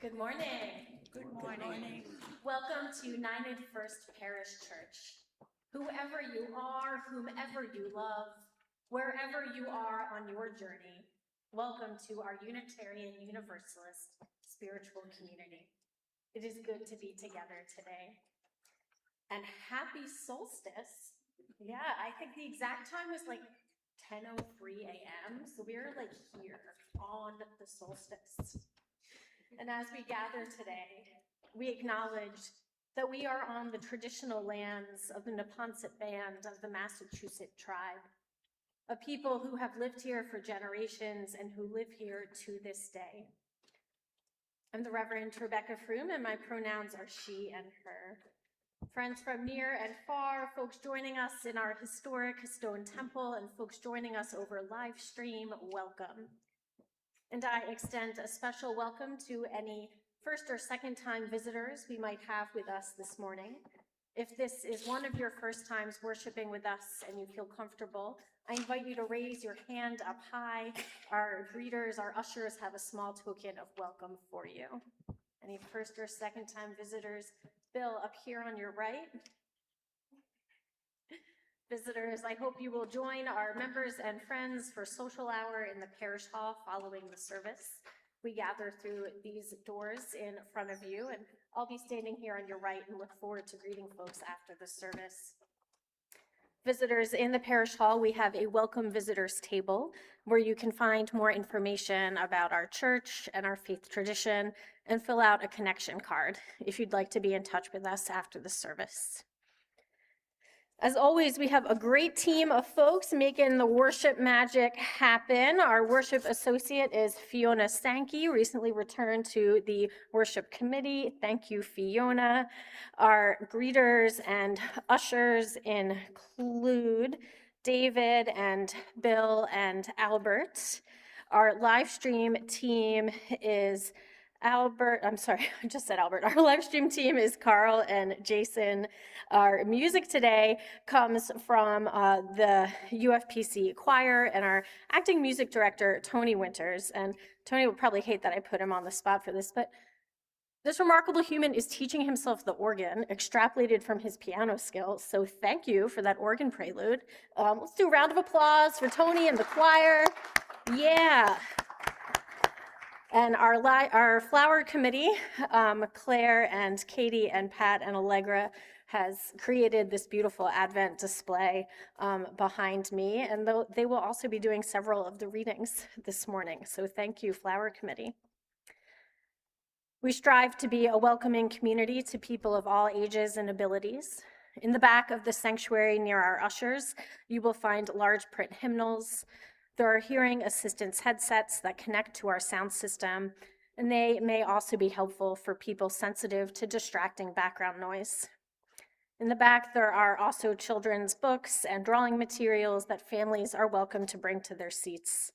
Good morning. Good morning. Welcome to United First Parish Church. Whoever you are, whomever you love, wherever you are on your journey, welcome to our Unitarian Universalist spiritual community. It is good to be together today. And happy solstice. Yeah, I think the exact time was like 10:03 a.m. So we're like here on the solstice. And as we gather today, we acknowledge that we are on the traditional lands of the Neponset Band of the Massachusetts tribe, a people who have lived here for generations and who live here to this day. I'm the Reverend Rebecca Froom, and my pronouns are she and her. Friends from near and far, folks joining us in our historic stone temple, and folks joining us over live stream, welcome. And I extend a special welcome to any first or second time visitors we might have with us this morning. If this is one of your first times worshiping with us and you feel comfortable, I invite you to raise your hand up high. Our greeters, our ushers have a small token of welcome for you. Any first or second time visitors, Bill, up here on your right. Visitors, I hope you will join our members and friends for social hour in the parish hall following the service. We gather through these doors in front of you, and I'll be standing here on your right and look forward to greeting folks after the service. Visitors, in the parish hall, we have a welcome visitors table where you can find more information about our church and our faith tradition and fill out a connection card if you'd like to be in touch with us after the service. As always, we have a great team of folks making the worship magic happen. Our worship associate is Fiona Sankey, recently returned to the worship committee. Thank you, Fiona. Our greeters and ushers include David and Bill and Albert. Our live stream team is Albert, I'm sorry, I just said Albert. Our live stream team is Carl and Jason. Our music today comes from the UFPC choir and our acting music director, Tony Winters. And Tony will probably hate that I put him on the spot for this, but this remarkable human is teaching himself the organ, extrapolated from his piano skills. So thank you for that organ prelude. Let's do a round of applause for Tony and the choir. Yeah. And our flower committee, Claire and Katie and Pat and Allegra, has created this beautiful Advent display behind me, and they will also be doing several of the readings this morning. So thank you, flower committee. We strive to be a welcoming community to people of all ages and abilities. In the back of the sanctuary near our ushers, you will find large print hymnals. There are hearing assistance headsets that connect to our sound system, and they may also be helpful for people sensitive to distracting background noise. In the back, there are also children's books and drawing materials that families are welcome to bring to their seats.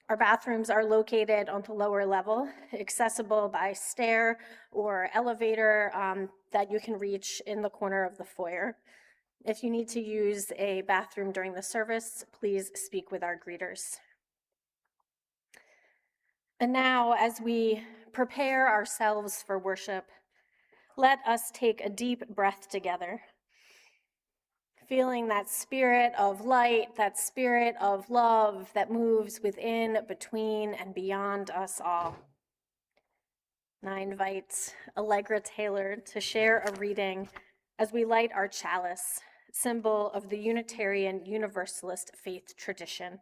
Our bathrooms are located on the lower level, accessible by stair or elevator that you can reach in the corner of the foyer. If you need to use a bathroom during the service, please speak with our greeters. And now, as we prepare ourselves for worship, let us take a deep breath together, feeling that spirit of light, that spirit of love that moves within, between, and beyond us all. And I invite Allegra Taylor to share a reading as we light our chalice, symbol of the Unitarian Universalist faith tradition.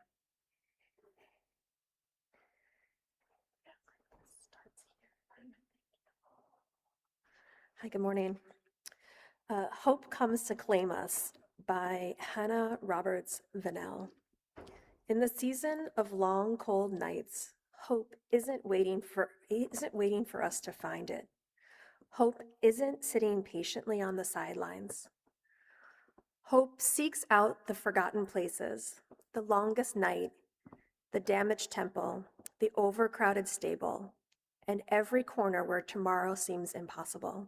Hi, good morning. Hope Comes to Claim Us by Hannah Roberts Vanell. In the season of long, cold nights, hope isn't waiting for us to find it. Hope isn't sitting patiently on the sidelines. Hope seeks out the forgotten places, the longest night, the damaged temple, the overcrowded stable, and every corner where tomorrow seems impossible.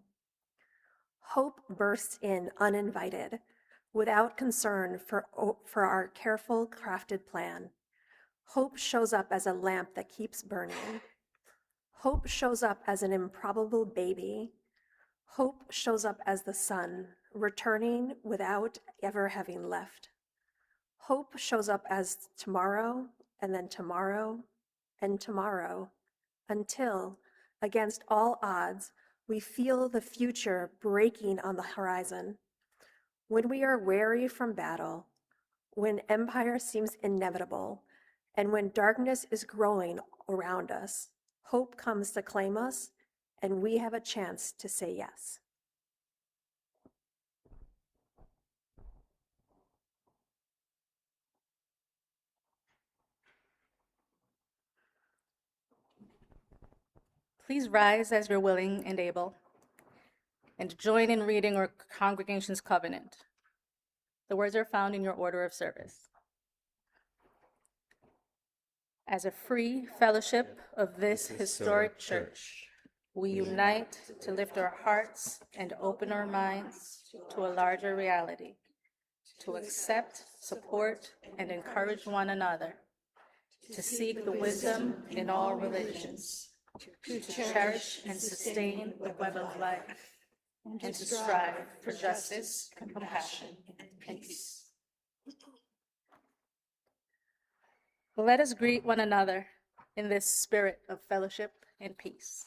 Hope bursts in uninvited, without concern for our careful crafted plan. Hope shows up as a lamp that keeps burning. Hope shows up as an improbable baby. Hope shows up as the sun, returning without ever having left. Hope shows up as tomorrow, and then tomorrow, and tomorrow, until, against all odds, we feel the future breaking on the horizon. When we are weary from battle, when empire seems inevitable, and when darkness is growing around us, hope comes to claim us, and we have a chance to say yes. Please rise as you're willing and able, and join in reading our congregation's covenant. The words are found in your order of service. As a free fellowship of this historic church, we unite to lift our hearts and open our minds to a larger reality, to accept, support, and encourage one another, to seek the wisdom in all religions, to cherish and sustain the web of life, and to strive for justice, compassion, and peace. Let us greet one another in this spirit of fellowship and peace.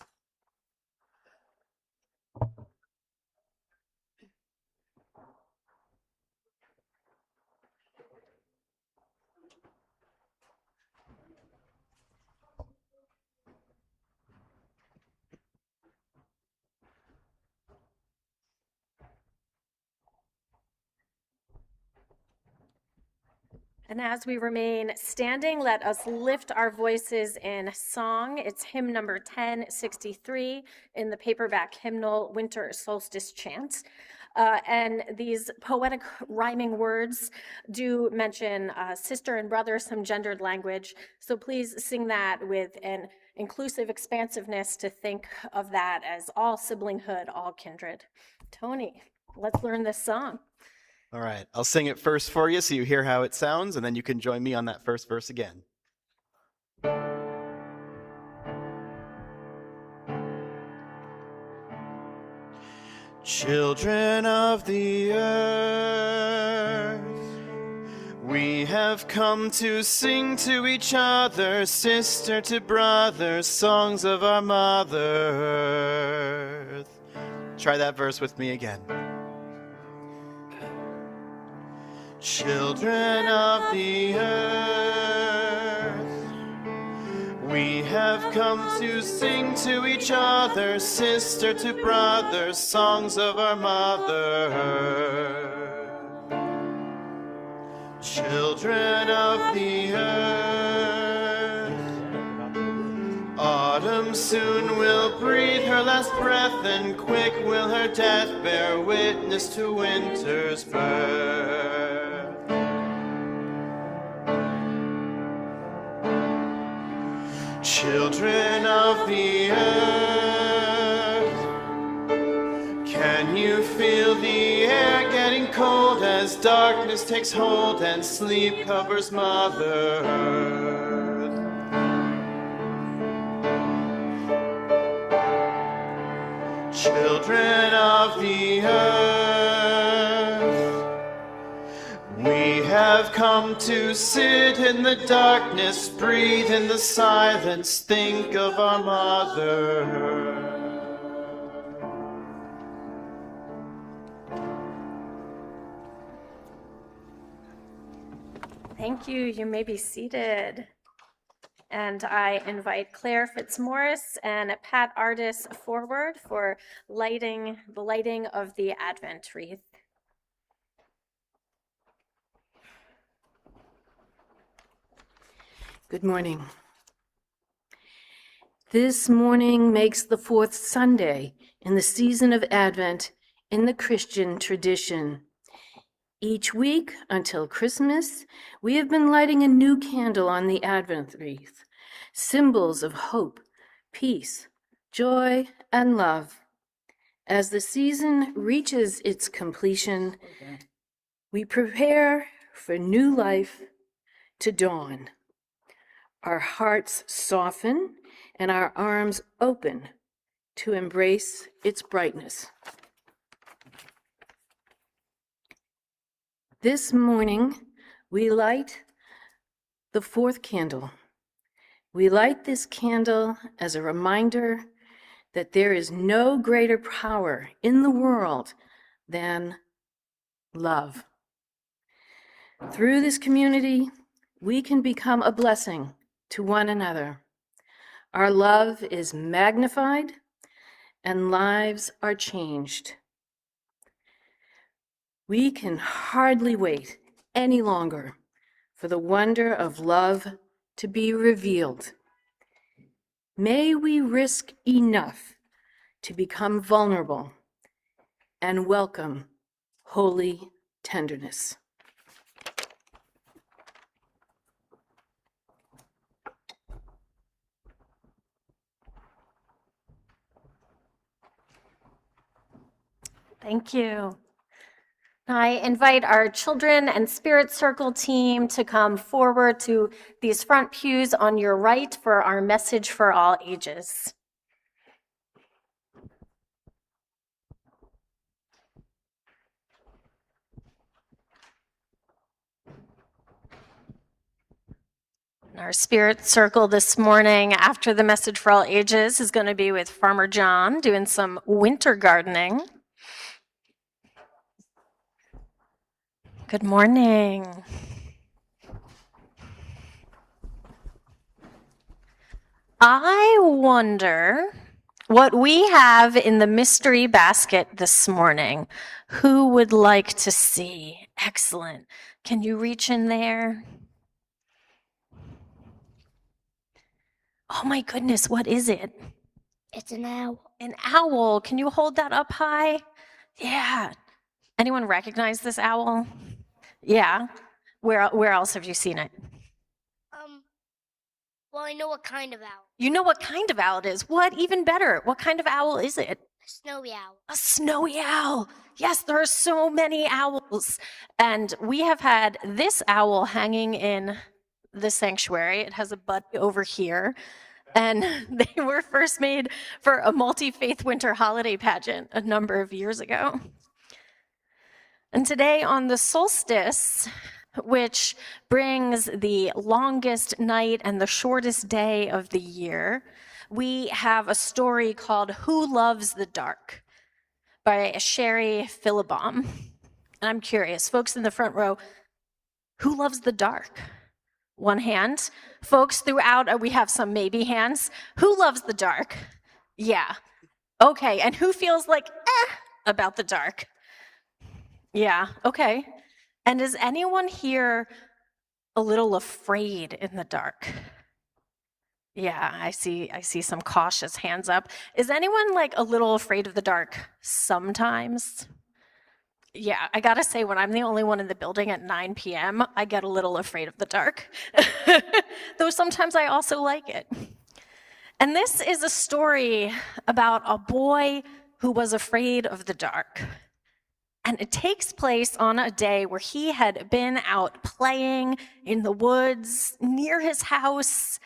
And as we remain standing, let us lift our voices in song. It's hymn number 1063 in the paperback hymnal Winter Solstice Chant. And these poetic rhyming words do mention sister and brother, some gendered language. So please sing that with an inclusive expansiveness to think of that as all siblinghood, all kindred. Tony, let's learn this song. All right, I'll sing it first for you so you hear how it sounds, and then you can join me on that first verse again. Children of the earth, we have come to sing to each other, sister to brother, songs of our mother earth. Try that verse with me again. Children of the earth, we have come to sing to each other, sister to brother, songs of our mother earth. Children of the earth, autumn soon will breathe her last breath, and quick will her death bear witness to winter's birth. Children of the earth, can you feel the air getting cold as darkness takes hold and sleep covers Mother Earth? Children of the earth, we have come to sit in the darkness, breathe in the silence, think of our Mother. Thank you. You may be seated. And I invite Claire Fitzmaurice and Pat Ardis forward for the lighting of the Advent wreath. Good morning. This morning makes the fourth Sunday in the season of Advent in the Christian tradition. Each week until Christmas, we have been lighting a new candle on the Advent wreath, symbols of hope, peace, joy, and love. As the season reaches its completion, we prepare for new life to dawn. our hearts soften, and our arms open to embrace its brightness. This morning, we light the fourth candle. We light this candle as a reminder that there is no greater power in the world than love. Through this community, we can become a blessing to one another. Our love is magnified and lives are changed. We can hardly wait any longer for the wonder of love to be revealed. May we risk enough to become vulnerable and welcome holy tenderness. Thank you. I invite our children and Spirit Circle team to come forward to these front pews on your right for our message for all ages. Our Spirit Circle this morning after the message for all ages is going to be with Farmer John doing some winter gardening. Good morning. I wonder what we have in the mystery basket this morning. Who would like to see? Excellent. Can you reach in there? Oh my goodness, what is it? It's an owl. An owl. Can you hold that up high? Yeah. Anyone recognize this owl? Yeah. Where else have you seen it? Well, I know what kind of owl. You know what kind of owl it is. What? Even better. What kind of owl is it? A snowy owl. A snowy owl. Yes, there are so many owls. And we have had this owl hanging in the sanctuary. It has a buddy over here. And they were first made for a multi-faith winter holiday pageant a number of years ago. And today on the solstice, which brings the longest night and the shortest day of the year, we have a story called Who Loves the Dark by Sherry Philibom. And I'm curious, folks in the front row, who loves the dark? One hand. Folks throughout, we have some maybe hands. Who loves the dark? Yeah. Okay, and who feels like about the dark? Yeah, okay. And is anyone here a little afraid in the dark? Yeah, I see some cautious hands up. Is anyone like a little afraid of the dark sometimes? Yeah, I gotta say, when I'm the only one in the building at 9 p.m., I get a little afraid of the dark. Though sometimes I also like it. And this is a story about a boy who was afraid of the dark. And it takes place on a day where he had been out playing in the woods near his house,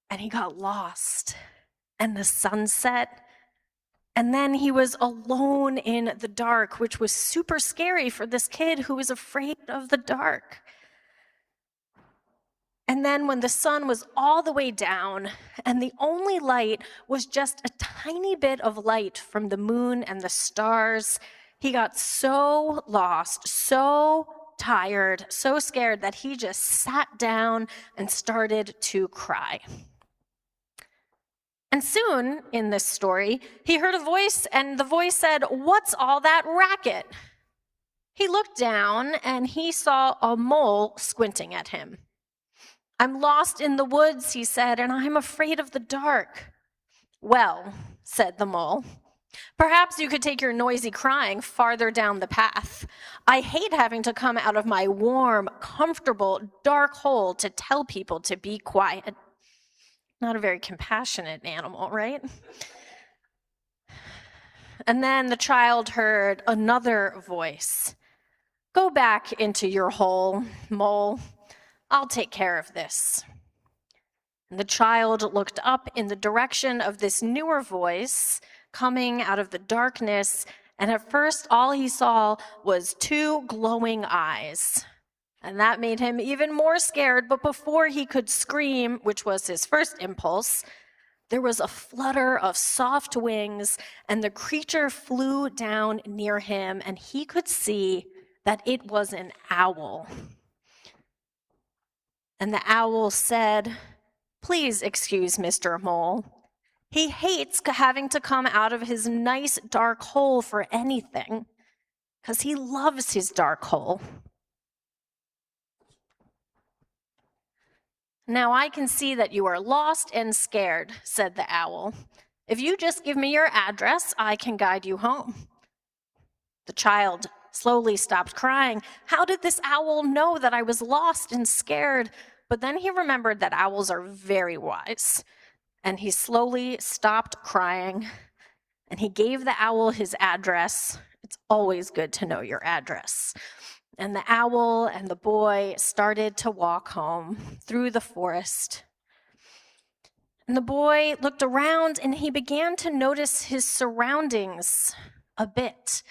and he got lost. And the sun set, and then he was alone in the dark, which was super scary for this kid who was afraid of the dark. And then when the sun was all the way down, and the only light was just a tiny bit of light from the moon and the stars, he got so lost, so tired, so scared that he just sat down and started to cry. And soon in this story, he heard a voice, and the voice said, "What's all that racket?" He looked down and he saw a mole squinting at him. "I'm lost in the woods," he said, "and I'm afraid of the dark." "Well," said the mole, "perhaps you could take your noisy crying farther down the path. I hate having to come out of my warm, comfortable, dark hole to tell people to be quiet." Not a very compassionate animal, right? And then the child heard another voice. "Go back into your hole, mole. I'll take care of this." And the child looked up in the direction of this newer voice coming out of the darkness, and at first all he saw was two glowing eyes. And that made him even more scared, but before he could scream, which was his first impulse, there was a flutter of soft wings, and the creature flew down near him, and he could see that it was an owl. And the owl said, "Please excuse Mr. Mole. He hates having to come out of his nice dark hole for anything, because he loves his dark hole." "Now I can see that you are lost and scared," said the owl. "If you just give me your address, I can guide you home." The child slowly stopped crying. How did this owl know that I was lost and scared? But then he remembered that owls are very wise, and he slowly stopped crying, and he gave the owl his address. It's always good to know your address. And the owl and the boy started to walk home through the forest. And the boy looked around and he began to notice his surroundings a bit.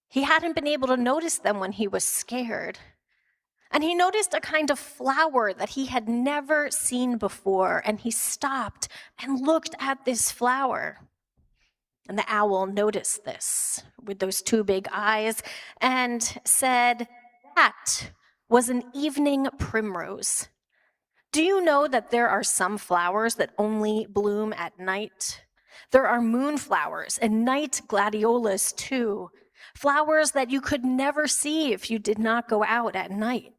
He hadn't been able to notice them when he was scared. And he noticed a kind of flower that he had never seen before, and he stopped and looked at this flower. And the owl noticed this with those two big eyes and said, "That was an evening primrose. Do you know that there are some flowers that only bloom at night? There are moonflowers and night gladiolas too, flowers that you could never see if you did not go out at night."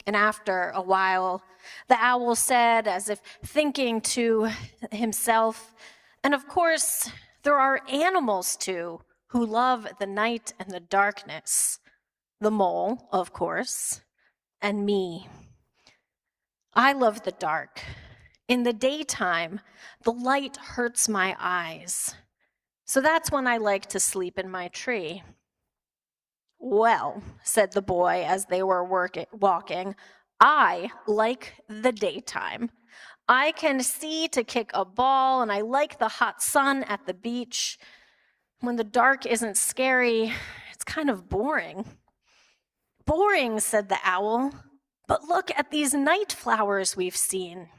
And after a while, the owl said, as if thinking to himself, "And of course, there are animals too who love the night and the darkness. The mole, of course, and me. I love the dark. In the daytime, the light hurts my eyes. So that's when I like to sleep in my tree." "Well," said the boy as they were walking, "I like the daytime. I can see to kick a ball, and I like the hot sun at the beach. When the dark isn't scary, it's kind of boring." "Boring," said the owl, "but look at these night flowers we've seen."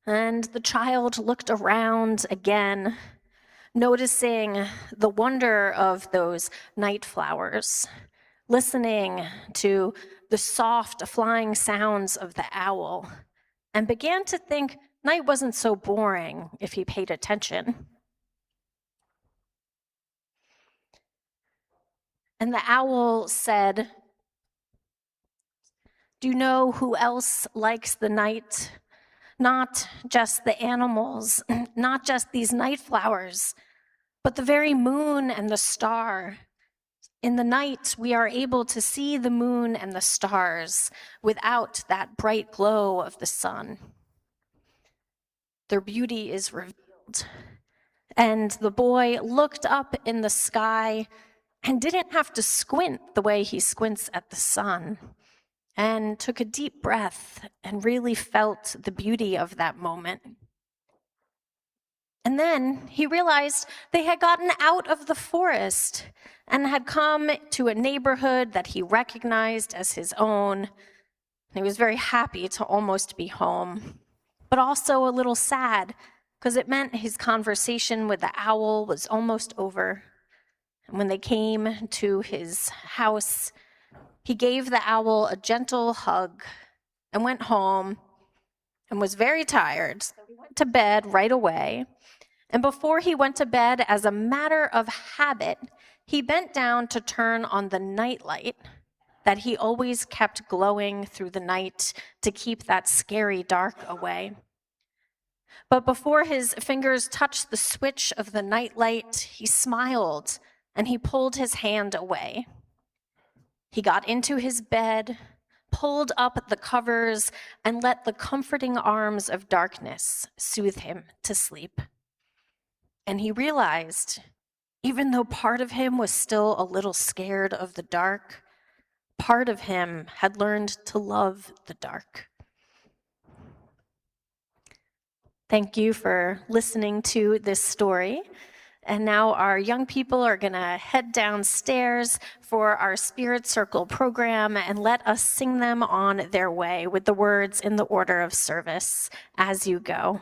And the child looked around again, noticing the wonder of those night flowers, listening to the soft flying sounds of the owl, and began to think night wasn't so boring if he paid attention. And the owl said, "Do you know who else likes the night? Not just the animals, not just these night flowers, but the very moon and the star. In the night, we are able to see the moon and the stars without that bright glow of the sun. Their beauty is revealed." And the boy looked up in the sky and didn't have to squint the way he squints at the sun, and took a deep breath and really felt the beauty of that moment. And then he realized they had gotten out of the forest and had come to a neighborhood that he recognized as his own. He was very happy to almost be home, but also a little sad because it meant his conversation with the owl was almost over. And when they came to his house, he gave the owl a gentle hug and went home and was very tired. So he went to bed right away. And before he went to bed, as a matter of habit, he bent down to turn on the nightlight that he always kept glowing through the night to keep that scary dark away. But before his fingers touched the switch of the nightlight, he smiled and he pulled his hand away. He got into his bed, pulled up the covers, and let the comforting arms of darkness soothe him to sleep. And he realized, even though part of him was still a little scared of the dark, part of him had learned to love the dark. Thank you for listening to this story. And now our young people are going to head downstairs for our Spirit Circle program and let us sing them on their way with the words in the order of service as you go.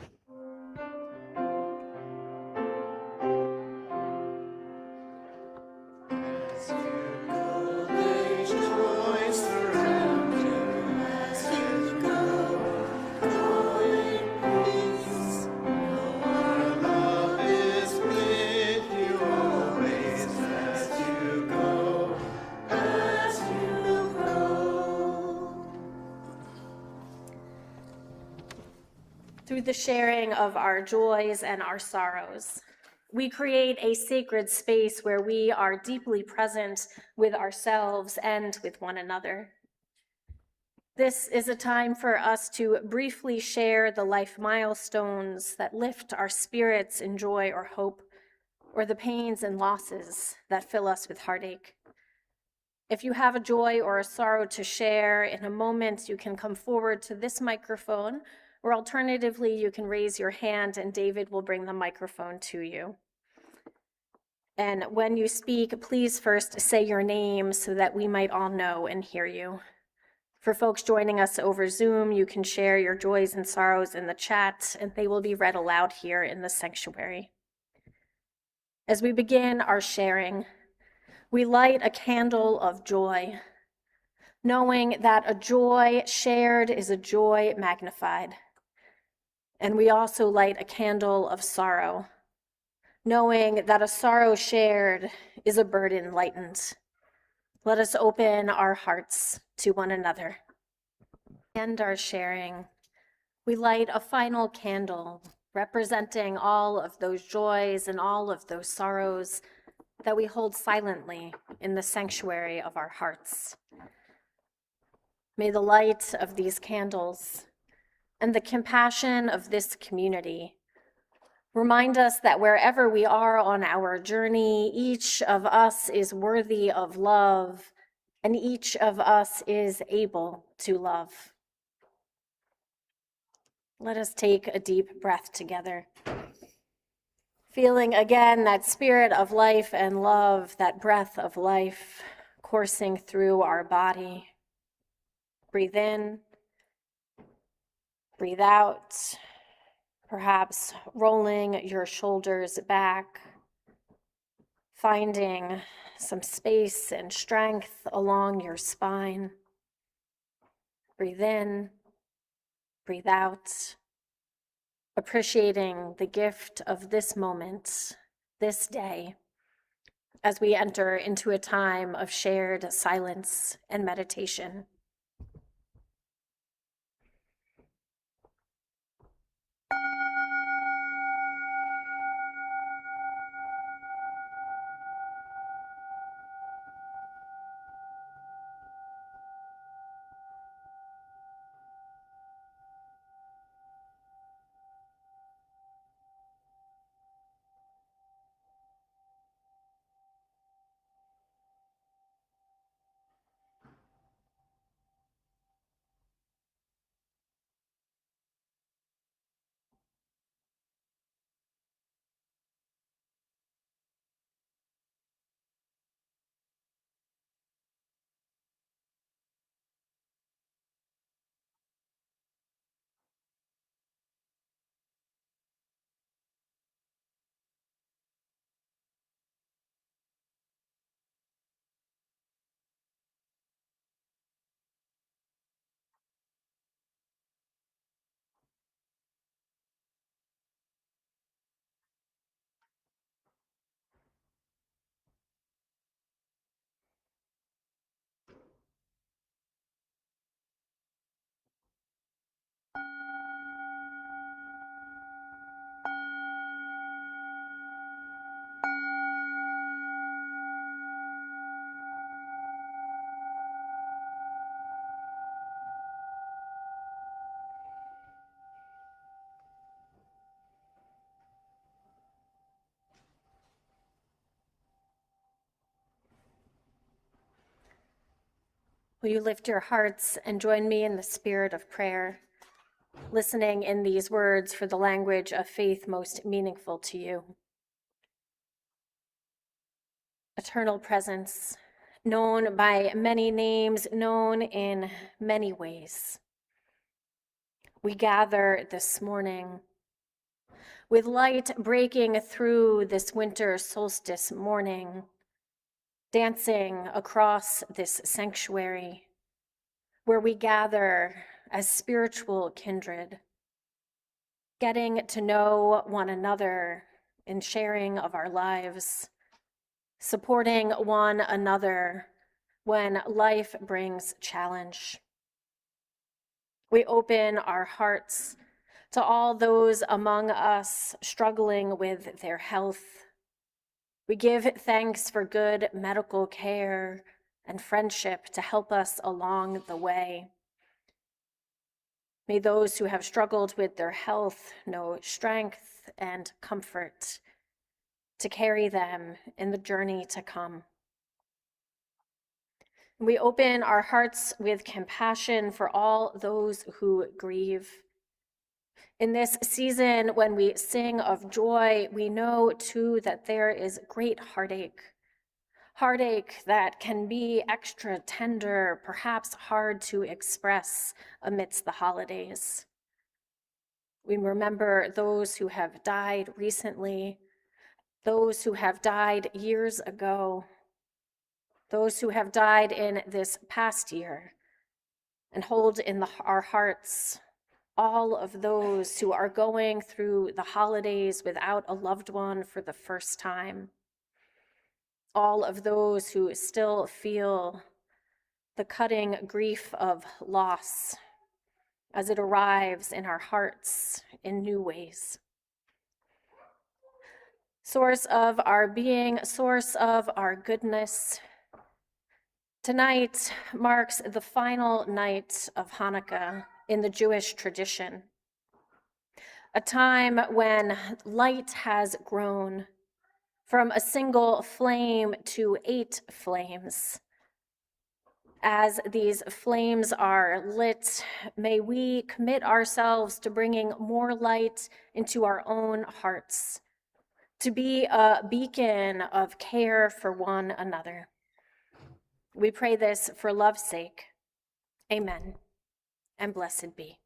Through the sharing of our joys and our sorrows, we create a sacred space where we are deeply present with ourselves and with one another. This is a time for us to briefly share the life milestones that lift our spirits in joy or hope, or the pains and losses that fill us with heartache. If you have a joy or a sorrow to share, in a moment you can come forward to this microphone, or alternatively, you can raise your hand and David will bring the microphone to you. And when you speak, please first say your name so that we might all know and hear you. For folks joining us over Zoom, you can share your joys and sorrows in the chat, and they will be read aloud here in the sanctuary. As we begin our sharing, we light a candle of joy, knowing that a joy shared is a joy magnified. And we also light a candle of sorrow, knowing that a sorrow shared is a burden lightened. Let us open our hearts to one another. And our sharing, we light a final candle representing all of those joys and all of those sorrows that we hold silently in the sanctuary of our hearts. May the light of these candles and the compassion of this community remind us that wherever we are on our journey, each of us is worthy of love, and each of us is able to love. Let us take a deep breath together, feeling again that spirit of life and love, that breath of life coursing through our body. Breathe in. Breathe out, perhaps rolling your shoulders back, finding some space and strength along your spine. Breathe in, breathe out, appreciating the gift of this moment, this day, as we enter into a time of shared silence and meditation. Will you lift your hearts and join me in the spirit of prayer, listening in these words for the language of faith most meaningful to you? Eternal presence, known by many names, known in many ways. We gather this morning with light breaking through this winter solstice morning, dancing across this sanctuary where we gather as spiritual kindred, getting to know one another in sharing of our lives, supporting one another when life brings challenge. We open our hearts to all those among us struggling with their health. We give thanks for good medical care and friendship to help us along the way. May those who have struggled with their health know strength and comfort to carry them in the journey to come. We open our hearts with compassion for all those who grieve. In this season, when we sing of joy, we know too that there is great heartache that can be extra tender, perhaps hard to express amidst the holidays. We remember those who have died recently, those who have died years ago, those who have died in this past year, and hold in our hearts all of those who are going through the holidays without a loved one for the first time, all of those who still feel the cutting grief of loss as it arrives in our hearts in new ways. Source of our being, source of our goodness, tonight marks the final night of Hanukkah in the Jewish tradition, a time when light has grown from a single flame to 8 flames. As these flames are lit, may we commit ourselves to bringing more light into our own hearts, to be a beacon of care for one another. We pray this for love's sake. Amen, and blessed be.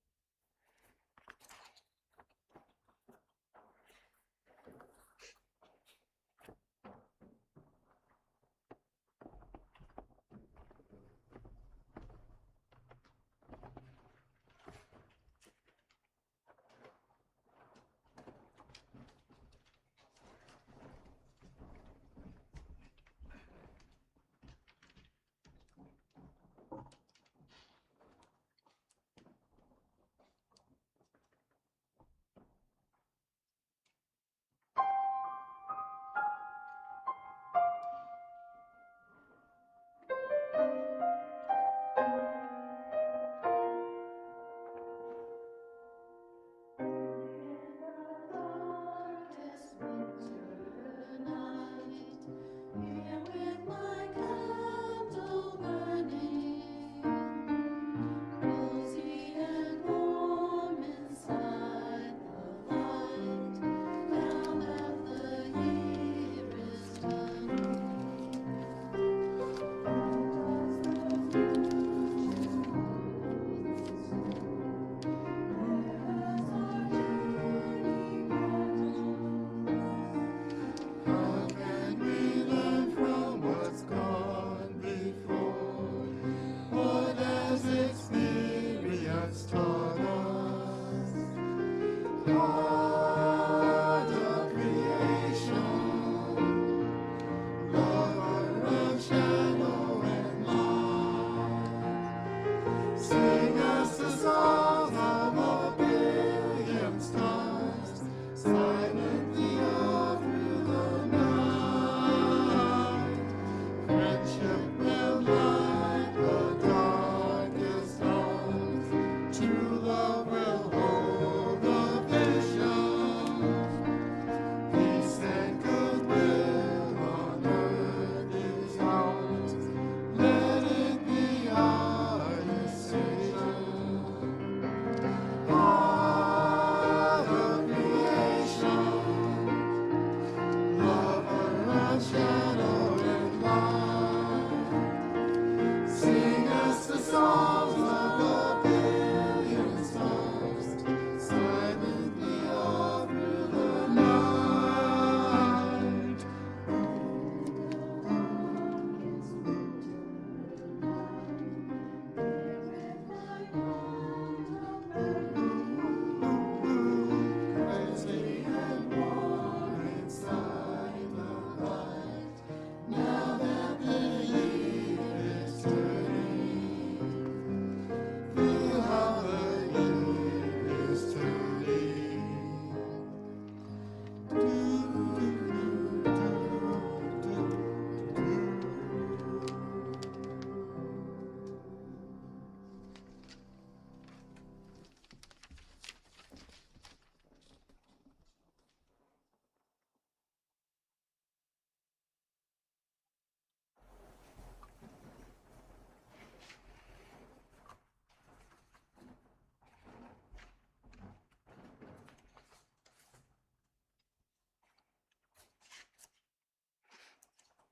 To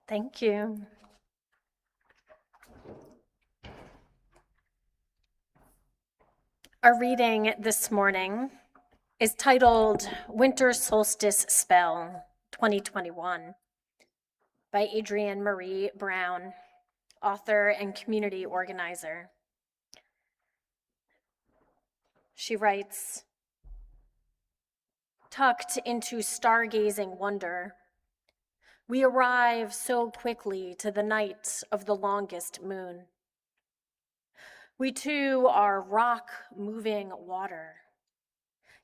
Thank you. Our reading this morning is titled Winter Solstice Spell 2021 by Adrienne Marie Brown, author and community organizer. She writes, tucked into stargazing wonder, we arrive so quickly to the night of the longest moon. We too are rock moving water.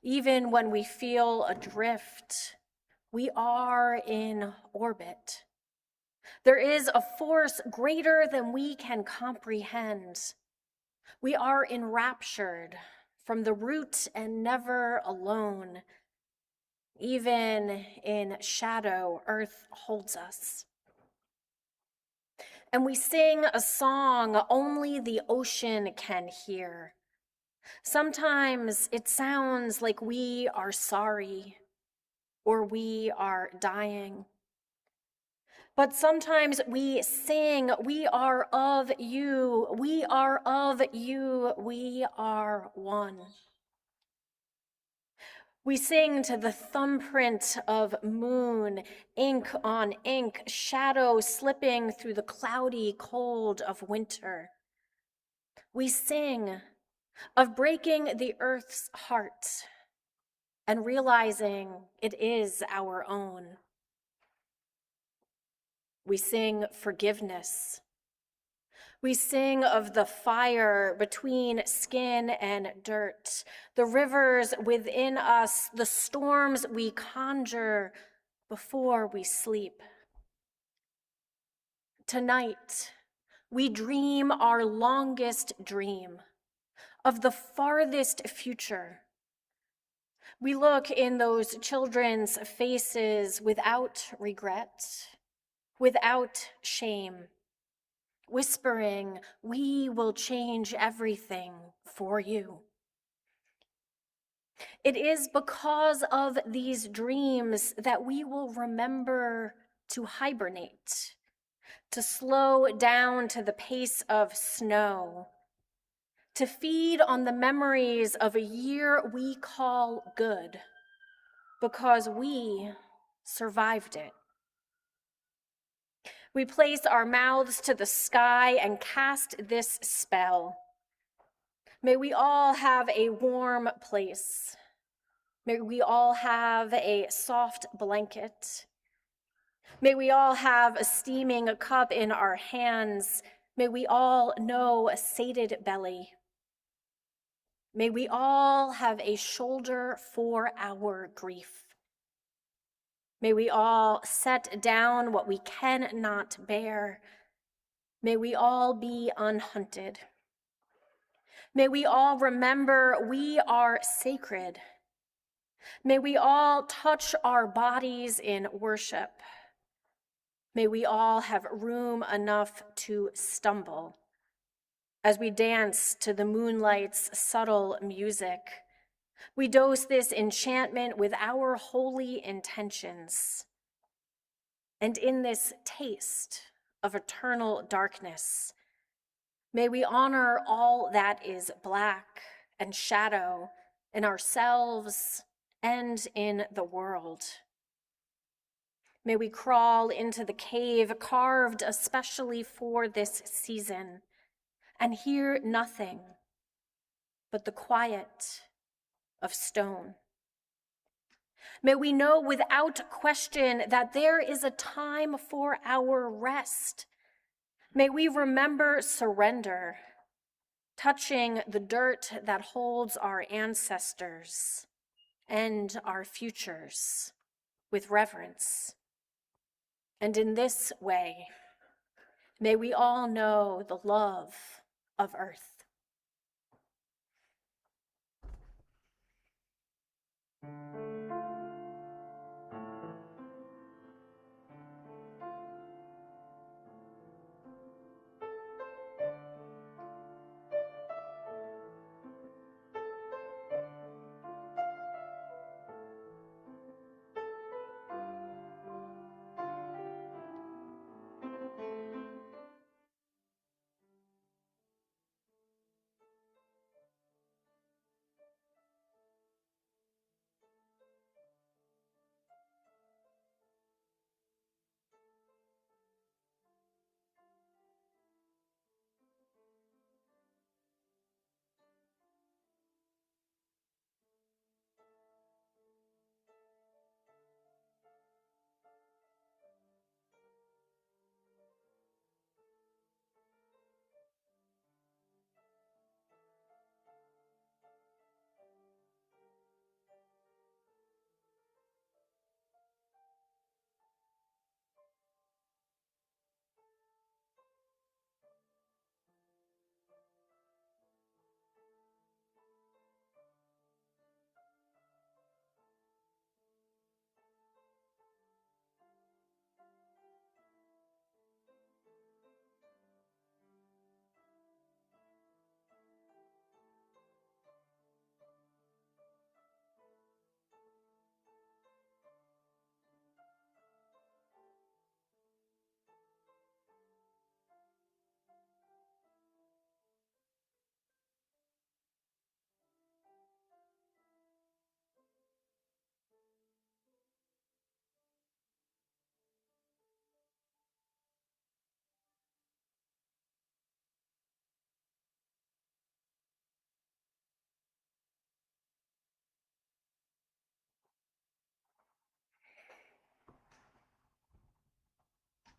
Even when we feel adrift, we are in orbit. There is a force greater than we can comprehend. We are enraptured from the root and never alone. Even in shadow, earth holds us. And we sing a song only the ocean can hear. Sometimes it sounds like we are sorry or we are dying. But sometimes we sing, we are of you, we are of you, we are one. We sing to the thumbprint of moon, ink on ink, shadow slipping through the cloudy cold of winter. We sing of breaking the earth's heart and realizing it is our own. We sing forgiveness. We sing of the fire between skin and dirt, the rivers within us, the storms we conjure before we sleep. Tonight, we dream our longest dream of the farthest future. We look in those children's faces without regret, without shame, whispering, we will change everything for you. It is because of these dreams that we will remember to hibernate, to slow down to the pace of snow, to feed on the memories of a year we call good, because we survived it. We place our mouths to the sky and cast this spell. May we all have a warm place. May we all have a soft blanket. May we all have a steaming cup in our hands. May we all know a sated belly. May we all have a shoulder for our grief. May we all set down what we cannot bear. May we all be unhunted. May we all remember we are sacred. May we all touch our bodies in worship. May we all have room enough to stumble as we dance to the moonlight's subtle music. We dose this enchantment with our holy intentions. And in this taste of eternal darkness, may we honor all that is black and shadow in ourselves and in the world. May we crawl into the cave carved especially for this season and hear nothing but the quiet of stone. May we know without question that there is a time for our rest. May we remember surrender, touching the dirt that holds our ancestors and our futures with reverence. And in this way, may we all know the love of earth.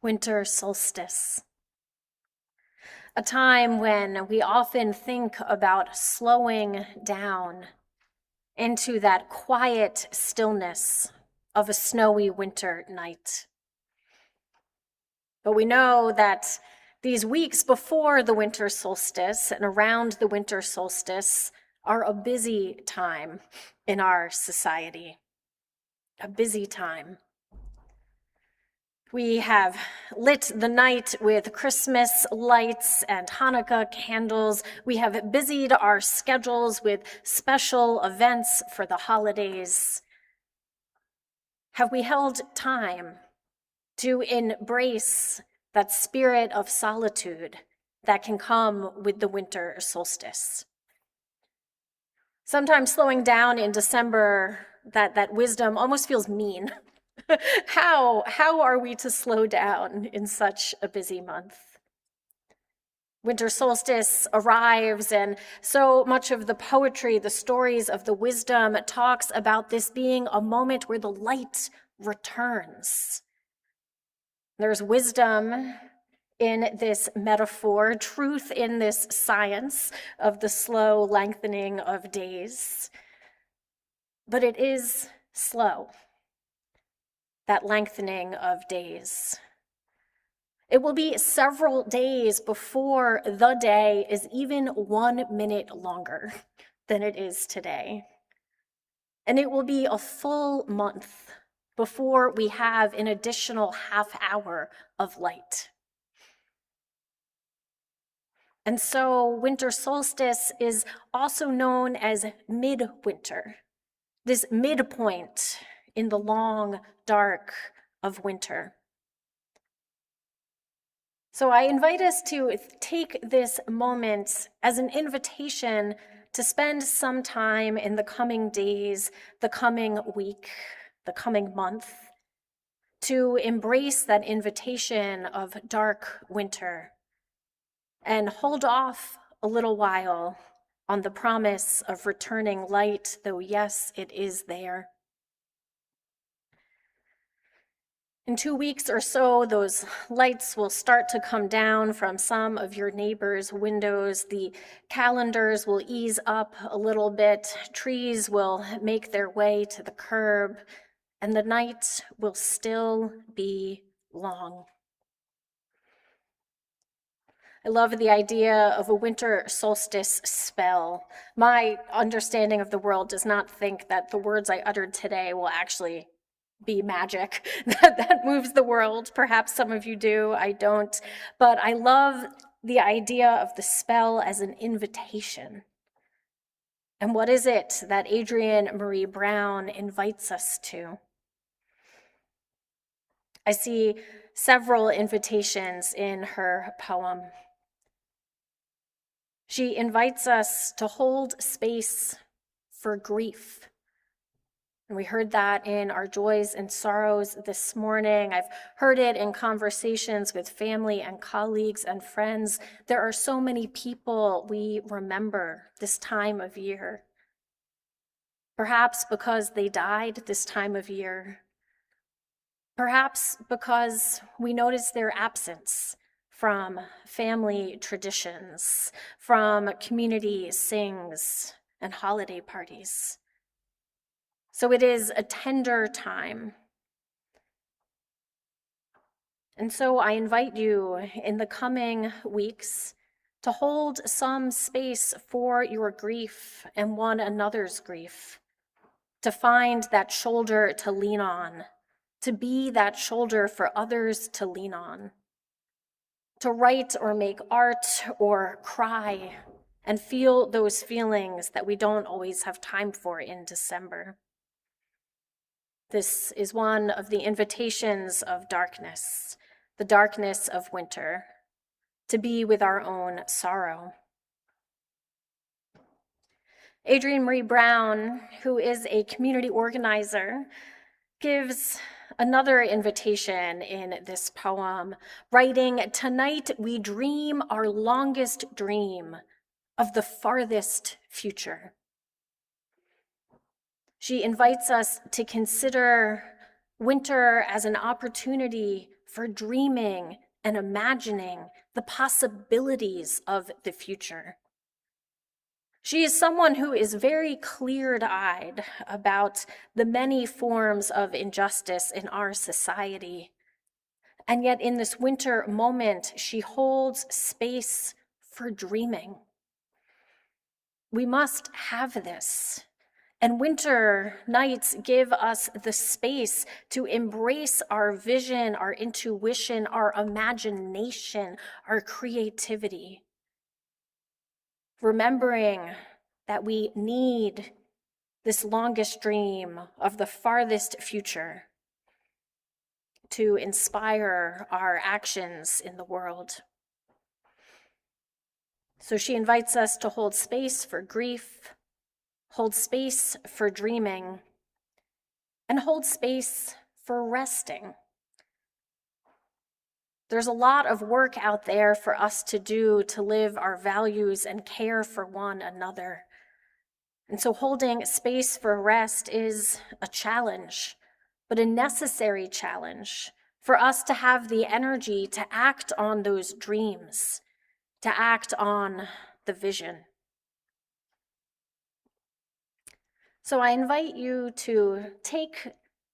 Winter Solstice. A time when we often think about slowing down into that quiet stillness of a snowy winter night. But we know that these weeks before the winter solstice and around the winter solstice are a busy time in our society. A busy time. We have lit the night with Christmas lights and Hanukkah candles. We have busied our schedules with special events for the holidays. Have we held time to embrace that spirit of solitude that can come with the winter solstice? Sometimes slowing down in December, that wisdom almost feels mean. How are we to slow down in such a busy month? Winter solstice arrives, and so much of the poetry, the stories of the wisdom talks about this being a moment where the light returns. There's wisdom in this metaphor, truth in this science of the slow lengthening of days. But it is slow, that lengthening of days. It will be several days before the day is even 1 minute longer than it is today. And it will be a full month before we have an additional half hour of light. And so winter solstice is also known as midwinter, this midpoint in the long dark of winter. So I invite us to take this moment as an invitation to spend some time in the coming days, the coming week, the coming month, to embrace that invitation of dark winter and hold off a little while on the promise of returning light, though yes, it is there. In 2 weeks or so, those lights will start to come down from some of your neighbors' windows. The calendars will ease up a little bit. Trees will make their way to the curb, and the night will still be long. I love the idea of a winter solstice spell. My understanding of the world does not think that the words I uttered today will actually be magic that moves the world. Perhaps some of you do, I don't. But I love the idea of the spell as an invitation. And what is it that Adrienne Marie Brown invites us to? I see several invitations in her poem. She invites us to hold space for grief. And we heard that in our joys and sorrows this morning. I've heard it in conversations with family and colleagues and friends. There are so many people we remember this time of year. Perhaps because they died this time of year. Perhaps because we notice their absence from family traditions, from community sings and holiday parties. So it is a tender time. And so I invite you in the coming weeks to hold some space for your grief and one another's grief, to find that shoulder to lean on, to be that shoulder for others to lean on, to write or make art or cry and feel those feelings that we don't always have time for in December. This is one of the invitations of darkness, the darkness of winter, to be with our own sorrow. Adrienne Marie Brown, who is a community organizer, gives another invitation in this poem, writing, "Tonight we dream our longest dream of the farthest future." She invites us to consider winter as an opportunity for dreaming and imagining the possibilities of the future. She is someone who is very clear-eyed about the many forms of injustice in our society. And yet in this winter moment, she holds space for dreaming. We must have this. And winter nights give us the space to embrace our vision, our intuition, our imagination, our creativity. Remembering that we need this longest dream of the farthest future to inspire our actions in the world. So she invites us to hold space for grief, hold space for dreaming, and hold space for resting. There's a lot of work out there for us to do to live our values and care for one another. And so holding space for rest is a challenge, but a necessary challenge for us to have the energy to act on those dreams, to act on the vision. So I invite you to take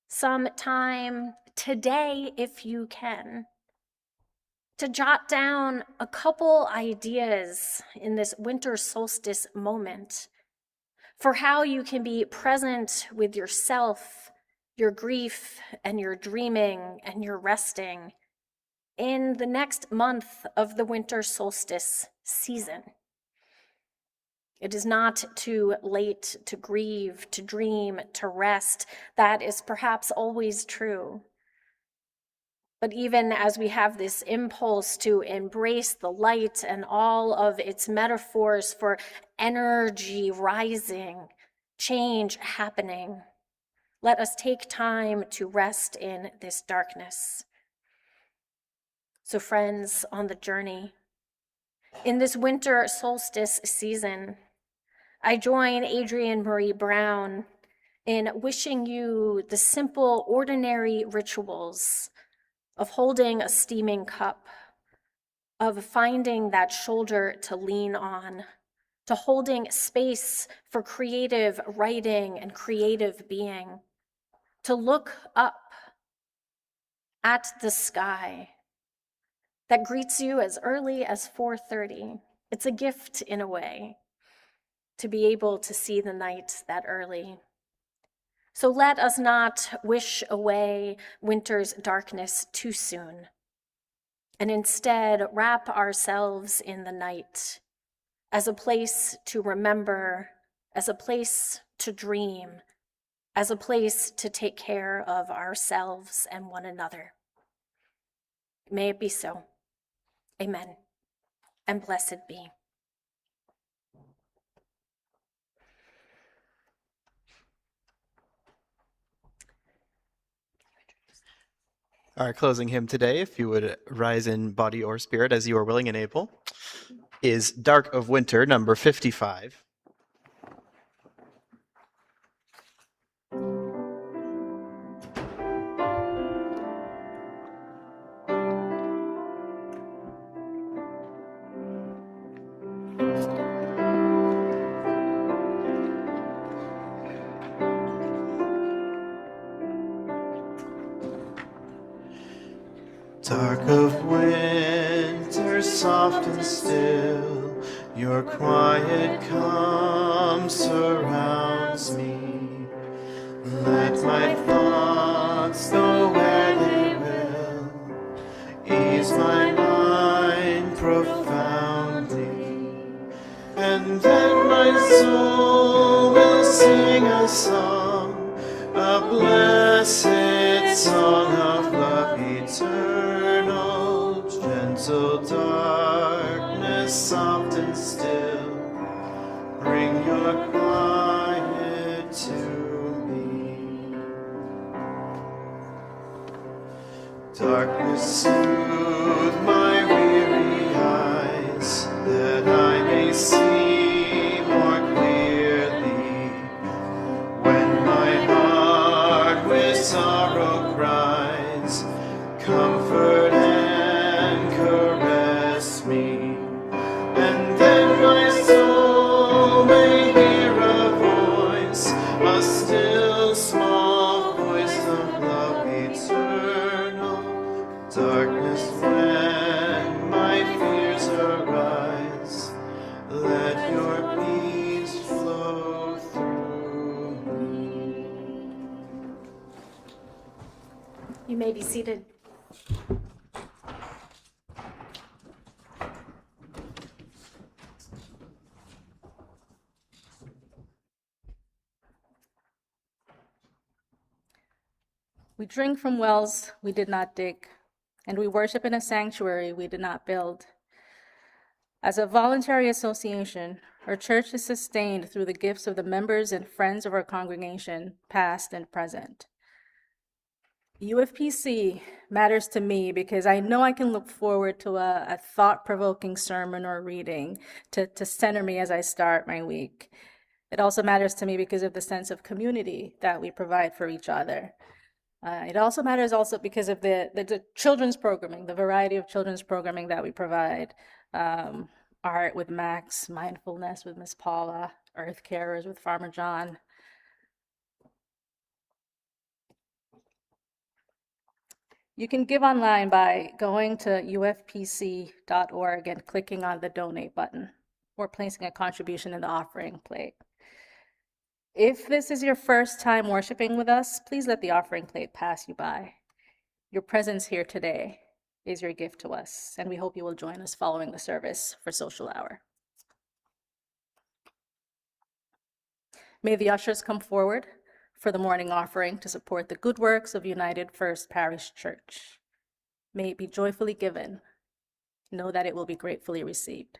some time today, if you can, to jot down a couple ideas in this winter solstice moment for how you can be present with yourself, your grief, and your dreaming, and your resting in the next month of the winter solstice season. It is not too late to grieve, to dream, to rest. That is perhaps always true. But even as we have this impulse to embrace the light and all of its metaphors for energy rising, change happening, let us take time to rest in this darkness. So friends on the journey, in this winter solstice season, I join Adrienne Marie Brown in wishing you the simple, ordinary rituals of holding a steaming cup, of finding that shoulder to lean on, to holding space for creative writing and creative being, to look up at the sky that greets you as early as 4:30. It's a gift in a way to be able to see the night that early. So let us not wish away winter's darkness too soon, and instead wrap ourselves in the night as a place to remember, as a place to dream, as a place to take care of ourselves and one another. May it be so. Amen. And blessed be. Our closing hymn today, if you would rise in body or spirit as you are willing and able, is Dark of Winter, number 55. Dark of winter, soft and still, your quiet calm surrounds me. Let my thoughts go where they will, ease my mind profoundly, and then my soul will sing a song, a blessed song of love eternal, gentle darkness, soft and still, bring your quiet to me. Darkness, soothe my weary eyes, that I may see more clearly. When my heart with sorrow cries, comfort may be seated. We drink from wells we did not dig, and we worship in a sanctuary we did not build. As a voluntary association, our church is sustained through the gifts of the members and friends of our congregation, past and present. UFPC matters to me because I know I can look forward to a thought-provoking sermon or reading to center me as I start my week. It also matters to me because of the sense of community that we provide for each other. It also matters because of the children's programming, the variety of children's programming that we provide. Art with Max, mindfulness with Miss Paula, Earth Carers with Farmer John. You can give online by going to ufpc.org and clicking on the donate button, or placing a contribution in the offering plate. If this is your first time worshiping with us, please let the offering plate pass you by. Your presence here today is your gift to us, and we hope you will join us following the service for social hour. May the ushers come forward for the morning offering to support the good works of United First Parish Church. May it be joyfully given. Know that it will be gratefully received.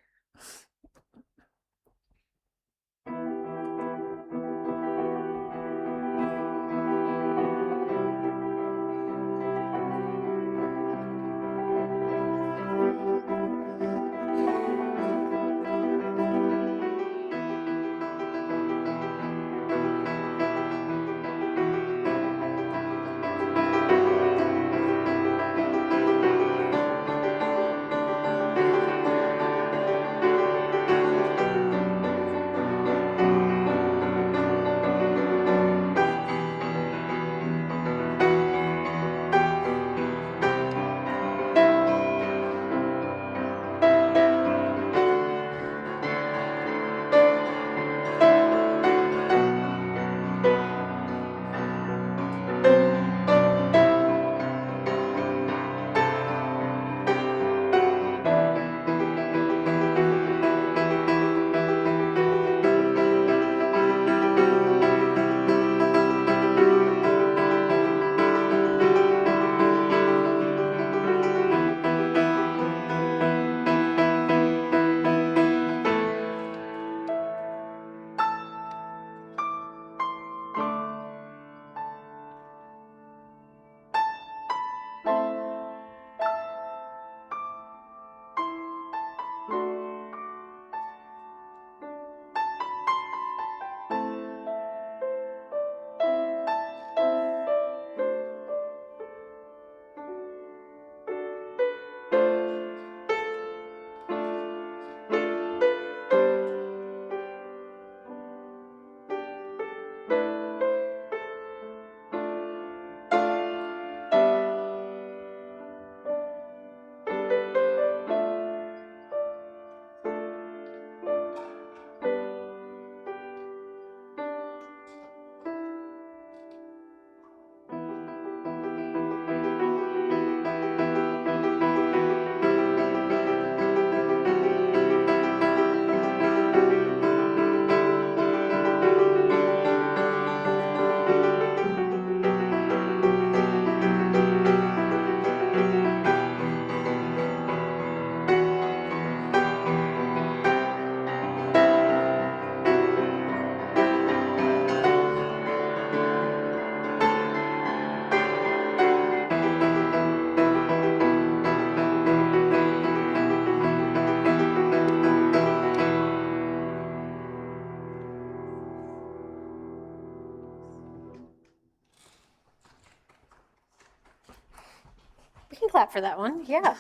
We can clap for that one, yeah.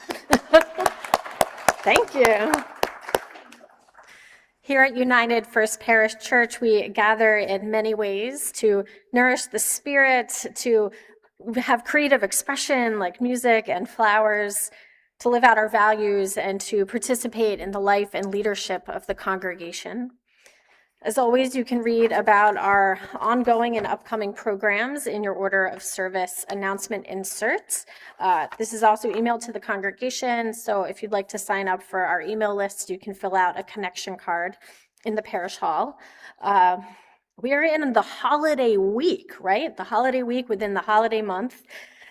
Thank you. Here at United First Parish Church, we gather in many ways to nourish the spirit, to have creative expression like music and flowers, to live out our values, and to participate in the life and leadership of the congregation. As always, you can read about our ongoing and upcoming programs in your order of service announcement inserts. This is also emailed to the congregation, so if you'd like to sign up for our email list, you can fill out a connection card in the parish hall. We are in the holiday week, right? The holiday week within the holiday month.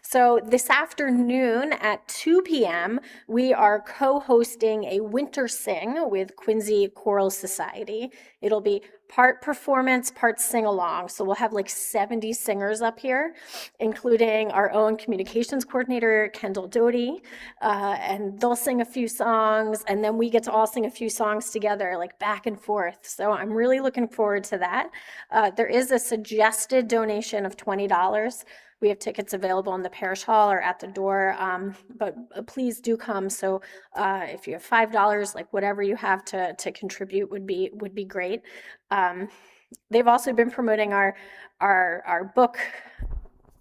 So this afternoon at 2 p.m., we are co-hosting a winter sing with Quincy Choral Society. It'll be part performance, part sing-along. So we'll have like 70 singers up here, including our own communications coordinator, Kendall Doty, and they'll sing a few songs, and then we get to all sing a few songs together, like back and forth. So I'm really looking forward to that. There is a suggested donation of $20. We have tickets available in the parish hall or at the door, but please do come. So if you have $5, like whatever you have to contribute would be great. They've also been promoting our book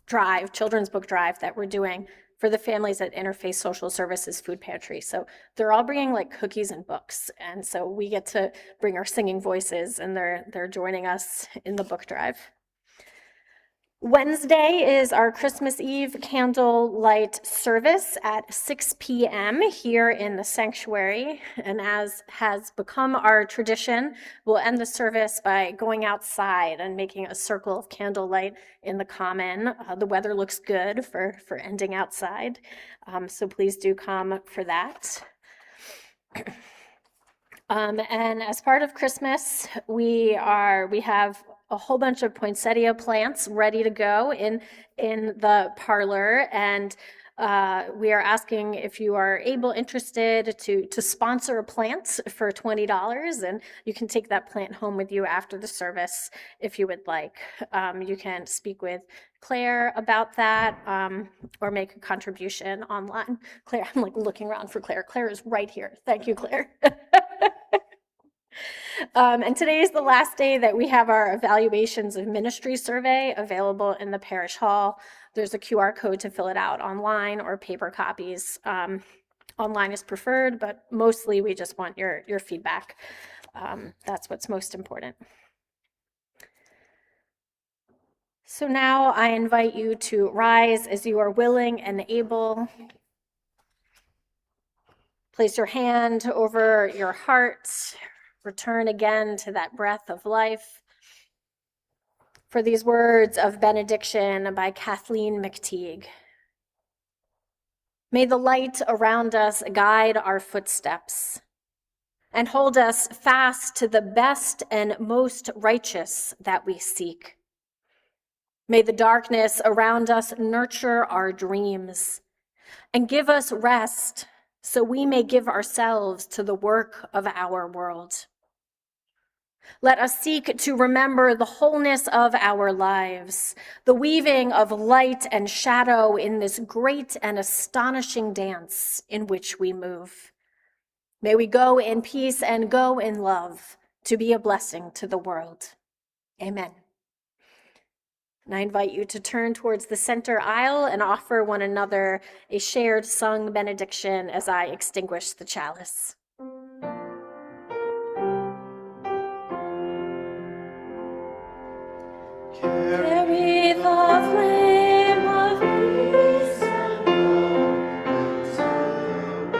drive, children's book drive that we're doing for the families at Interfaith Social Services Food Pantry. So they're all bringing like cookies and books, and so we get to bring our singing voices, and they're joining us in the book drive. Wednesday is our Christmas Eve candlelight service at 6 p.m. here in the sanctuary. And as has become our tradition, we'll end the service by going outside and making a circle of candlelight in the common. The weather looks good for ending outside, so please do come for that. And as part of Christmas, we have a whole bunch of poinsettia plants ready to go in the parlor, and we are asking if you are interested to sponsor a plant for $20, and you can take that plant home with you after the service if you would like. You can speak with Claire about that, or make a contribution online. Claire, I'm like looking around for Claire. Claire is right here. Thank you, Claire. And today is the last day that we have our evaluations of ministry survey available in the parish hall. There's a QR code to fill it out online or paper copies. Online is preferred, but mostly we just want your feedback. That's what's most important. So now I invite you to rise as you are willing and able. Place your hand over your heart. Return again to that breath of life. For these words of benediction by Kathleen McTeague. May the light around us guide our footsteps and hold us fast to the best and most righteous that we seek. May the darkness around us nurture our dreams and give us rest so we may give ourselves to the work of our world. Let us seek to remember the wholeness of our lives, the weaving of light and shadow in this great and astonishing dance in which we move. May we go in peace and go in love to be a blessing to the world. Amen. And I invite you to turn towards the center aisle and offer one another a shared sung benediction as I extinguish the chalice. Carry the flame of peace and love till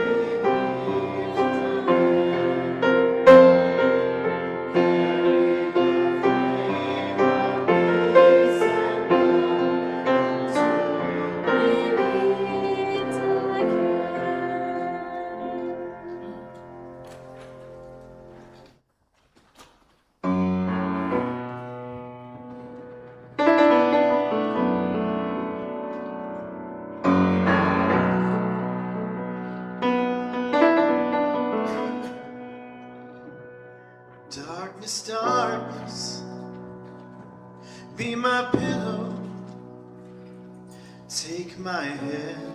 we reach the end. Carry the flame of peace and love till we meet again. Darkness, darkness, be my pillow. Take my head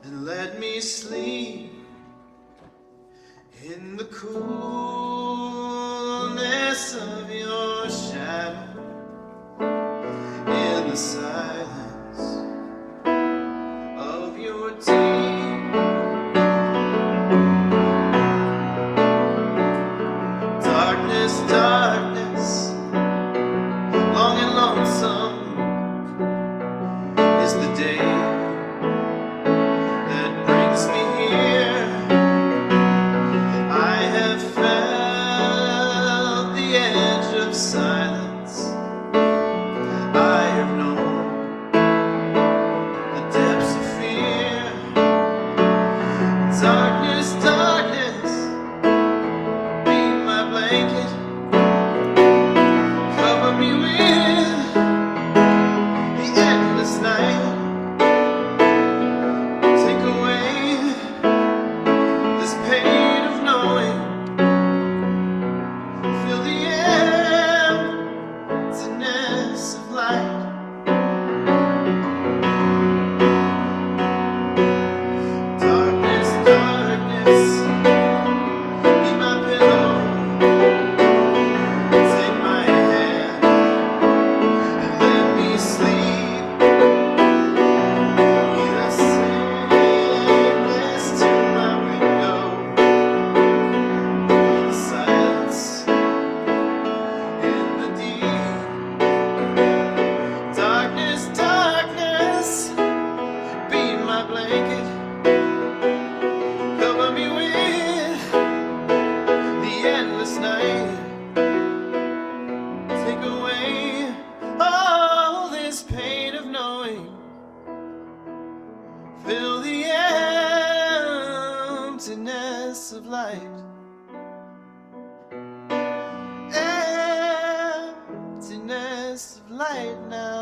and let me sleep in the coolness of your shadow, in the silence of your deep. Darkness, silence. I have known the depths of fear. Darkness, darkness, be my blanket. Cover me with the endless night. Take away this pain of knowing. Feel the emptiness of light. Darkness, darkness, be my pillow. Take my hand and let me sleep. Be the sameness to my window. The silence in the deep. Darkness, darkness, be my blanket. Cover me with the endless night. Take away all this pain of knowing. Fill the emptiness of light. Emptiness of light now.